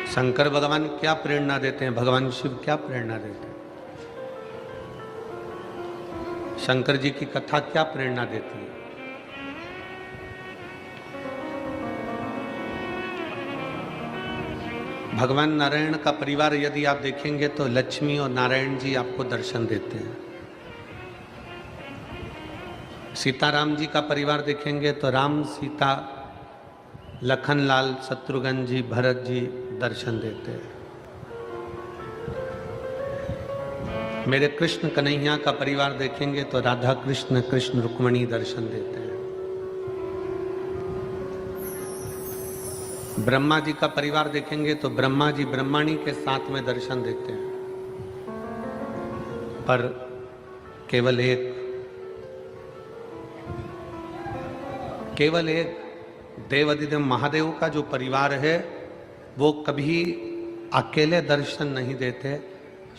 शंकर भगवान क्या प्रेरणा देते हैं, भगवान शिव क्या प्रेरणा देते हैं, शंकर जी की कथा क्या प्रेरणा देती है। भगवान नारायण का परिवार यदि आप देखेंगे तो लक्ष्मी और नारायण जी आपको दर्शन देते हैं। सीताराम जी का परिवार देखेंगे तो राम, सीता, लखन लाल, शत्रुघ्न जी, भरत जी दर्शन देते हैं। मेरे कृष्ण कन्हैया का परिवार देखेंगे तो राधा कृष्ण, कृष्ण रुक्मणी दर्शन देते हैं। ब्रह्मा जी का परिवार देखेंगे तो ब्रह्मा जी ब्रह्मणी के साथ में दर्शन देते हैं। पर केवल एक देवाधिदेव महादेव का जो परिवार है वो कभी अकेले दर्शन नहीं देते।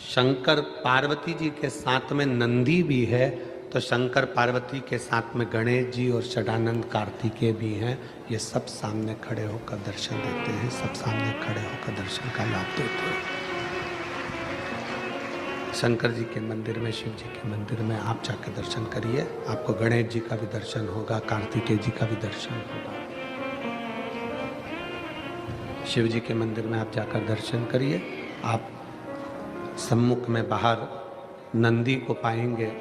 शंकर पार्वती जी के साथ में नंदी भी है, तो शंकर पार्वती के साथ में गणेश जी और षडानंद कार्तिकेय भी हैं। ये सब सामने खड़े होकर दर्शन देते हैं, सब सामने खड़े होकर दर्शन का लाभ देते हैं। शंकर जी के मंदिर में, शिव जी के मंदिर में आप जाकर दर्शन करिए, आपको गणेश जी का भी दर्शन होगा, कार्तिकेय जी का भी दर्शन होगा। शिव जी के मंदिर में आप जाकर दर्शन करिए, आप सम्मुख में बाहर नंदी को पाएंगे,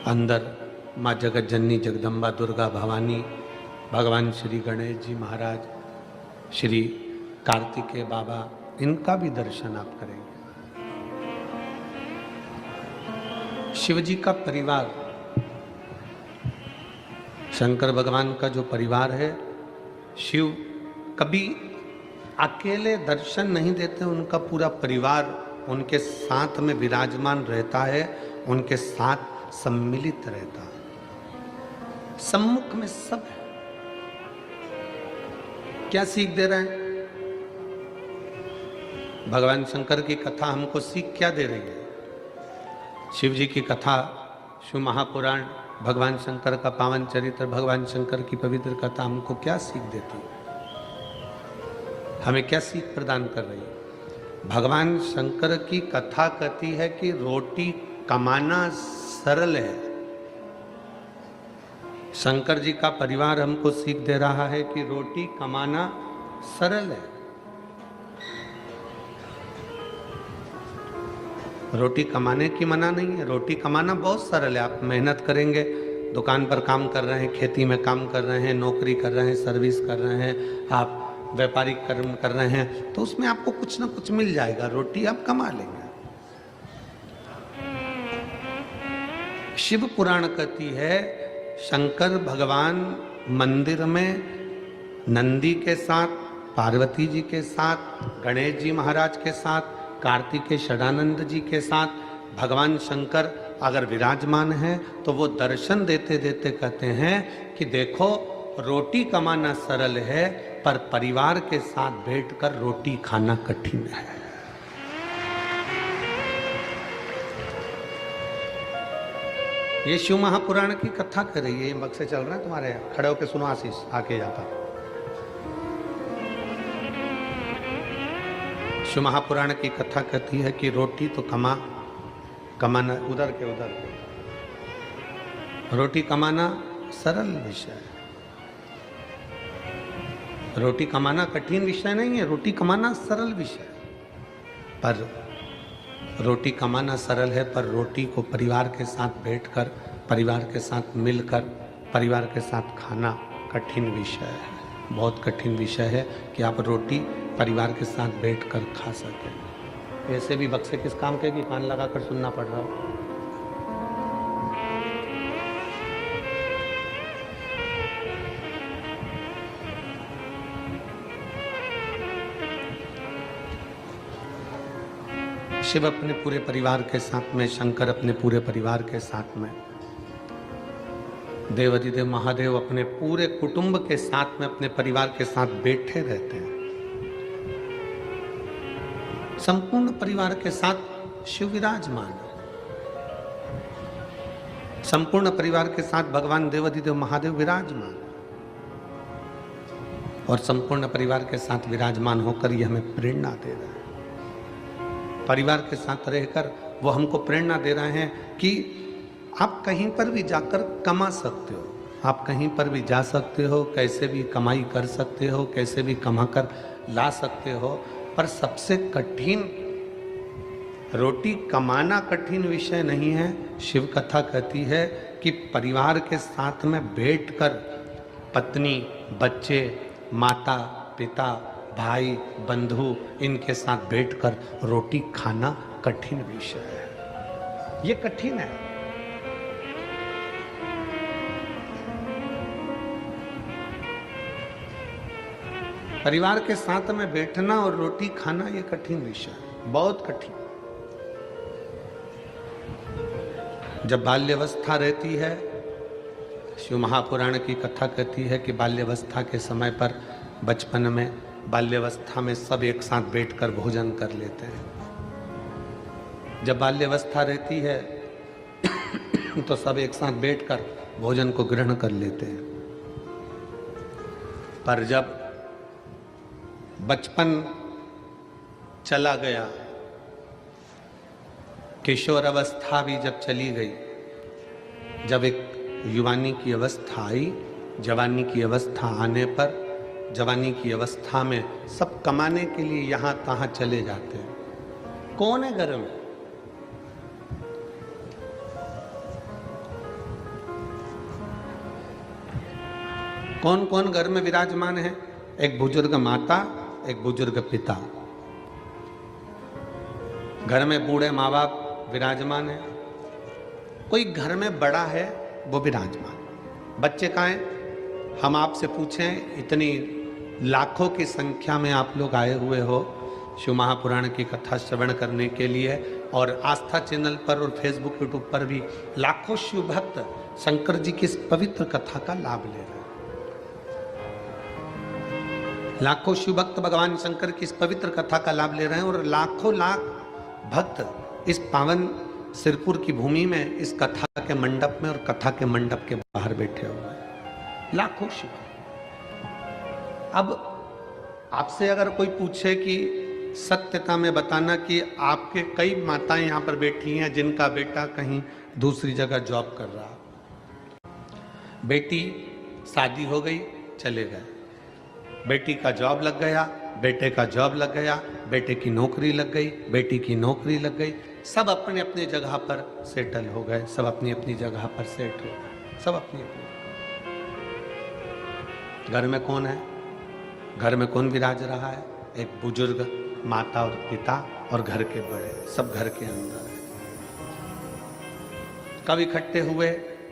अंदर माँ जगत जननी जगदम्बा दुर्गा भवानी, भगवान श्री गणेश जी महाराज, श्री कार्तिकेय बाबा, इनका भी दर्शन आप करेंगे। शिव जी का परिवार, शंकर भगवान का जो परिवार है, शिव कभी अकेले दर्शन नहीं देते, उनका पूरा परिवार उनके साथ में विराजमान रहता है, उनके साथ सम्मिलित रहता है, सम्मुख में सब है। क्या सीख दे रहे हैं? भगवान शंकर की कथा हमको सीख क्या दे रही है? शिव जी की कथा, शिव महापुराण, भगवान शंकर का पावन चरित्र, भगवान शंकर की पवित्र कथा हमको क्या सीख देती है? हमें क्या सीख प्रदान कर रही है? भगवान शंकर की कथा कहती है कि रोटी कमाना सरल है। शंकर जी का परिवार हमको सीख दे रहा है कि रोटी कमाना सरल है। रोटी कमाने की मना नहीं है, रोटी कमाना बहुत सरल है। आप मेहनत करेंगे, दुकान पर काम कर रहे हैं, खेती में काम कर रहे हैं, नौकरी कर रहे हैं, सर्विस कर रहे हैं, आप व्यापारिक कर्म कर रहे हैं, तो उसमें आपको कुछ ना कुछ मिल जाएगा, रोटी आप कमा लेंगे। शिव पुराण कहती है शंकर भगवान मंदिर में नंदी के साथ, पार्वती जी के साथ, गणेश जी महाराज के साथ, कार्तिकेय षडानंद जी के साथ भगवान शंकर अगर विराजमान है तो वो दर्शन देते देते कहते हैं कि देखो, रोटी कमाना सरल है पर परिवार के साथ बैठकर रोटी खाना कठिन है। ये शिव महापुराण की कथा कर रही है। ये मग से चल रहा है तुम्हारे, खड़े होकर सुनो आशीष, आके जाता। शिव महापुराण की कथा कहती है कि रोटी तो कमाना उधर के रोटी कमाना सरल विषय है, रोटी कमाना कठिन विषय नहीं है, रोटी कमाना सरल विषय है। पर रोटी कमाना सरल है, पर रोटी को परिवार के साथ बैठकर, परिवार के साथ मिलकर, परिवार के साथ खाना कठिन विषय है, बहुत कठिन विषय है कि आप रोटी परिवार के साथ बैठकर खा सकें। ऐसे भी बक्से किस काम के कि कान लगाकर सुनना पड़ रहा हो। शिव अपने पूरे परिवार के साथ में, शंकर अपने पूरे परिवार के साथ में, देवाधिदेव महादेव अपने पूरे कुटुंब के साथ में, अपने परिवार के साथ बैठे रहते हैं। संपूर्ण परिवार के साथ शिव विराजमान है, संपूर्ण परिवार के साथ भगवान देवाधिदेव महादेव विराजमान है। और संपूर्ण परिवार के साथ विराजमान होकर ये हमें प्रेरणा दे रहा है। परिवार के साथ रहकर वो हमको प्रेरणा दे रहे हैं कि आप कहीं पर भी जाकर कमा सकते हो, आप कहीं पर भी जा सकते हो, कैसे भी कमाई कर सकते हो, कैसे भी कमा कर ला सकते हो, पर सबसे कठिन रोटी कमाना कठिन विषय नहीं है। शिव कथा कहती है कि परिवार के साथ में बैठकर पत्नी, बच्चे, माता पिता, भाई, बंधु, इनके साथ बैठकर रोटी खाना कठिन विषय है। ये कठिन है। परिवार के साथ में बैठना और रोटी खाना ये कठिन विषय है, बहुत कठिन। जब बाल्यावस्था रहती है, शिव महापुराण की कथा कहती है कि बाल्यावस्था के समय पर, बचपन में, बाल्यावस्था में सब एक साथ बैठकर भोजन कर लेते हैं। जब बाल्यावस्था रहती है तो सब एक साथ बैठकर भोजन को ग्रहण कर लेते हैं। पर जब बचपन चला गया, किशोर अवस्था भी जब चली गई, जब एक युवानी की अवस्था आई, जवानी की अवस्था आने पर, जवानी की अवस्था में सब कमाने के लिए यहां तहां चले जाते हैं। कौन है घर में? कौन कौन घर में विराजमान है? एक बुजुर्ग माता, एक बुजुर्ग पिता। घर में बूढ़े माँ बाप विराजमान है। कोई घर में बड़ा है वो विराजमान। बच्चे कहाँ हैं? हम आपसे पूछें, इतनी लाखों की संख्या में आप लोग आए हुए हो शिव महापुराण की कथा श्रवण करने के लिए, और आस्था चैनल पर और फेसबुक यूट्यूब पर भी लाखों शिव भक्त शंकर जी की इस पवित्र कथा का लाभ ले रहे हैं। लाखों शिव भक्त भगवान शंकर की इस पवित्र कथा का लाभ ले रहे हैं, और लाखों लाख भक्त इस पावन सिरपुर की भूमि में, इस कथा के मंडप में और कथा के मंडप के बाहर बैठे हुए हैं। लाखों शिव। अब आपसे अगर कोई पूछे कि सत्यता में बताना कि आपके कई माताएं यहां पर बैठी हैं जिनका बेटा कहीं दूसरी जगह जॉब कर रहा, बेटी शादी हो गई, चले गए, बेटी का जॉब लग गया, बेटे का जॉब लग गया, बेटे की नौकरी लग गई, बेटी की नौकरी लग गई, सब अपने अपने जगह पर सेटल हो गए, सब अपनी अपनी जगह पर सेट हो गए, सब अपनी अपनी। घर में कौन है? घर में कौन विराज रहा है? एक बुजुर्ग माता और पिता और घर के बड़े, सब घर के अंदर है। कब इकट्ठे हुए?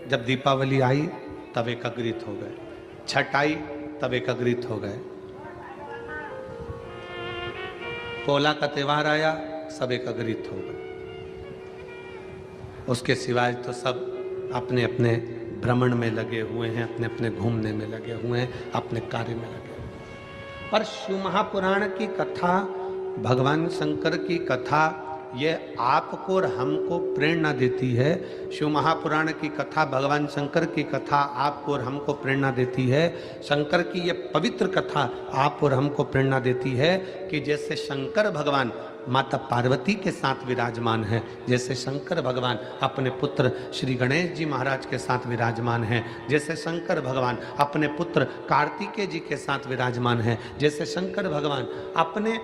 जब दीपावली आई तब एकत्रित हो गए, छठ आई तब एकत्रित हो गए, पोला का त्योहार आया सब एकत्रित हो गए। उसके सिवाय तो सब अपने अपने भ्रमण में लगे हुए हैं, अपने अपने घूमने में लगे हुए हैं, अपने कार्य में लगे हुए हैं। पर शिव महापुराण की कथा, भगवान शंकर की कथा, ये आपको और हमको प्रेरणा देती है। शिव महापुराण की कथा, भगवान शंकर की कथा आपको और हमको प्रेरणा देती है। शंकर की ये पवित्र कथा आप और हमको प्रेरणा देती है कि जैसे शंकर भगवान माता पार्वती के साथ विराजमान है, जैसे शंकर भगवान अपने पुत्र श्री गणेश जी महाराज के साथ विराजमान है, जैसे शंकर भगवान अपने पुत्र कार्तिकेय जी के साथ विराजमान है, जैसे शंकर भगवान अपने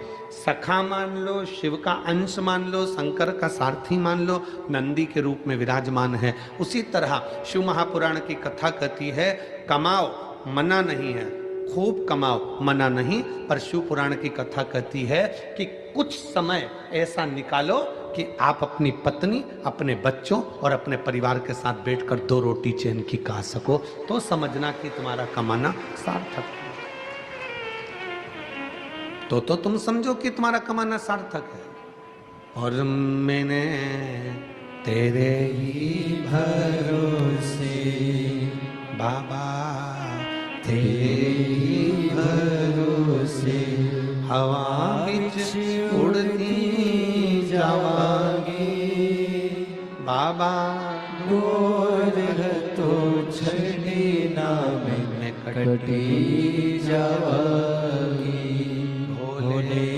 सखा मान लो, शिव का अंश मान लो, शंकर का सारथी मान लो, नंदी के रूप में विराजमान है, उसी तरह शिव महापुराण की कथा कहती है कमाओ मना नहीं है, खूब कमाओ मना नहीं, पर शिव पुराण की कथा कहती है कि कुछ समय ऐसा निकालो कि आप अपनी पत्नी, अपने बच्चों और अपने परिवार के साथ बैठकर 2 रोटी चैन की खा सको, तो समझना कि तुम्हारा कमाना सार्थक है। तो तुम समझो कि तुम्हारा कमाना सार्थक है। और मैंने तेरे ही भरोसे बाबा, तेरे ही भरोसे हवा बिच उड़ती जावांगी बाबा, गोर तो छड़ी ना मैं कटी जावागी भोले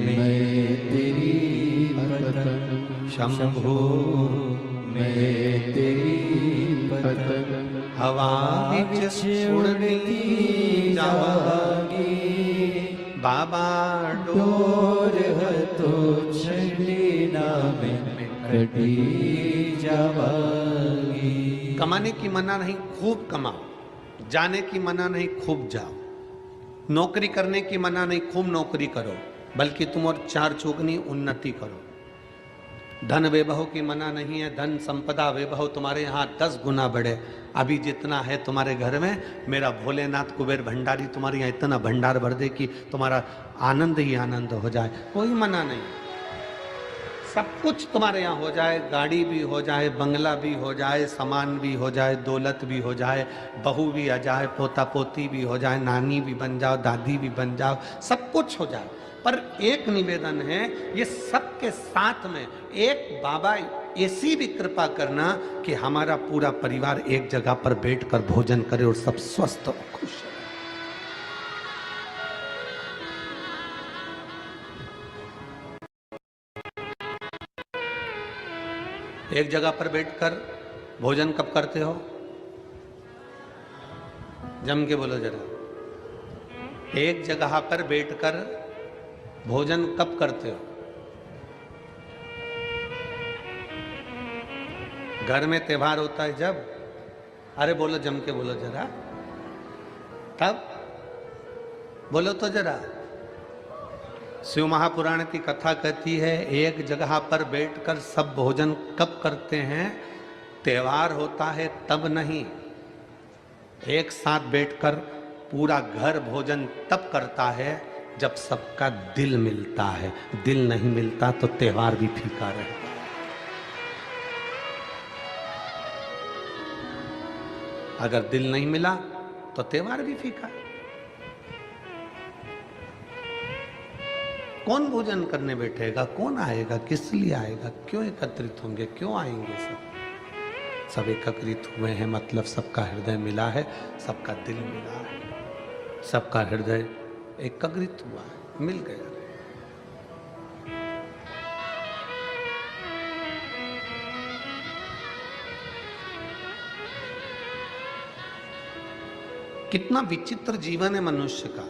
मैं तेरी पतन शंभु मैं तेरी पतन हवा विच उड़ती जावागी बाबा डोर हतो छड़ी नामे कटी जावागी। कमाने की मना नहीं, खूब कमाओ। जाने की मना नहीं, खूब जाओ। नौकरी करने की मना नहीं, खूब नौकरी करो, बल्कि तुम और चार चौगुनी उन्नति करो। धन वैभव की मना नहीं है, धन संपदा वैभव तुम्हारे यहाँ 10 गुना बढ़े। अभी जितना है तुम्हारे घर में, मेरा भोलेनाथ कुबेर भंडारी तुम्हारे यहाँ इतना भंडार भर दे कि तुम्हारा आनंद ही आनंद हो जाए, कोई मना नहीं। सब कुछ तुम्हारे यहाँ हो जाए, गाड़ी भी हो जाए, बंगला भी हो जाए, सामान भी हो जाए, दौलत भी हो जाए, बहू भी आ जाए, पोता पोती भी हो जाए, नानी भी बन जाओ, दादी भी बन जाओ, सब कुछ हो जाए। पर एक निवेदन है, ये सबके साथ में एक बाबा ऐसी भी कृपा करना कि हमारा पूरा परिवार एक जगह पर बैठकर भोजन करे और सब स्वस्थ और खुश रहे। एक जगह पर बैठकर भोजन कब करते हो? जम के बोलो जरा। एक जगह पर बैठकर भोजन कब करते हो? घर में त्योहार होता है जब? अरे बोलो, जम के बोलो जरा। तब बोलो तो जरा। शिव महापुराण की कथा कहती है, एक जगह पर बैठकर सब भोजन कब करते हैं? त्योहार होता है तब नहीं। एक साथ बैठकर पूरा घर भोजन तब करता है जब सबका दिल मिलता है। दिल नहीं मिलता तो त्योहार भी फीका रहता है। अगर दिल नहीं मिला तो त्योहार भी फीका। कौन भोजन करने बैठेगा? कौन आएगा? किस लिए आएगा? क्यों एकत्रित होंगे? क्यों आएंगे? सब एकत्रित हुए हैं, मतलब सबका हृदय मिला है, सबका दिल मिला है, सबका हृदय एकत्रित हुआ है, मिल गया। कितना विचित्र जीवन है मनुष्य का।